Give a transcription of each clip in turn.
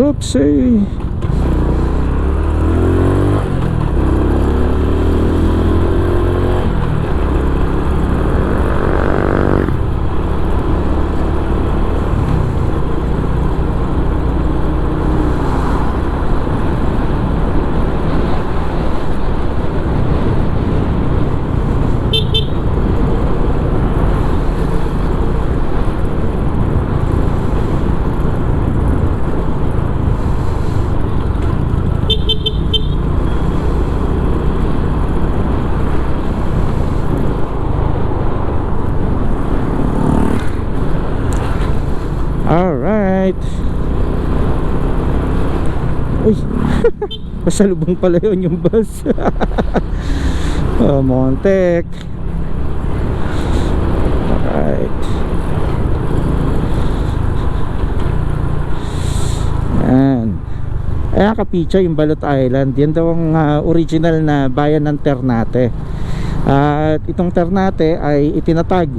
Oopsie. Alright. Uy. Pasalubong pala yun yung bus. Oh, Montek. Alright. Yan. Ayan Kapitcha, yung Balot Island. Yan daw ang original na bayan ng Ternate. At itong Ternate ay itinatag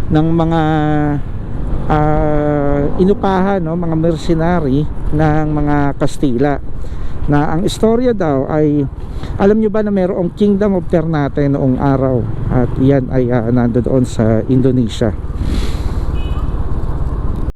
ng mga inupahan, no, mga mercenary ng mga Kastila, na ang istorya daw ay, alam nyo ba na mayroong Kingdom of Ternate noong araw, at yan ay nandoon sa Indonesia.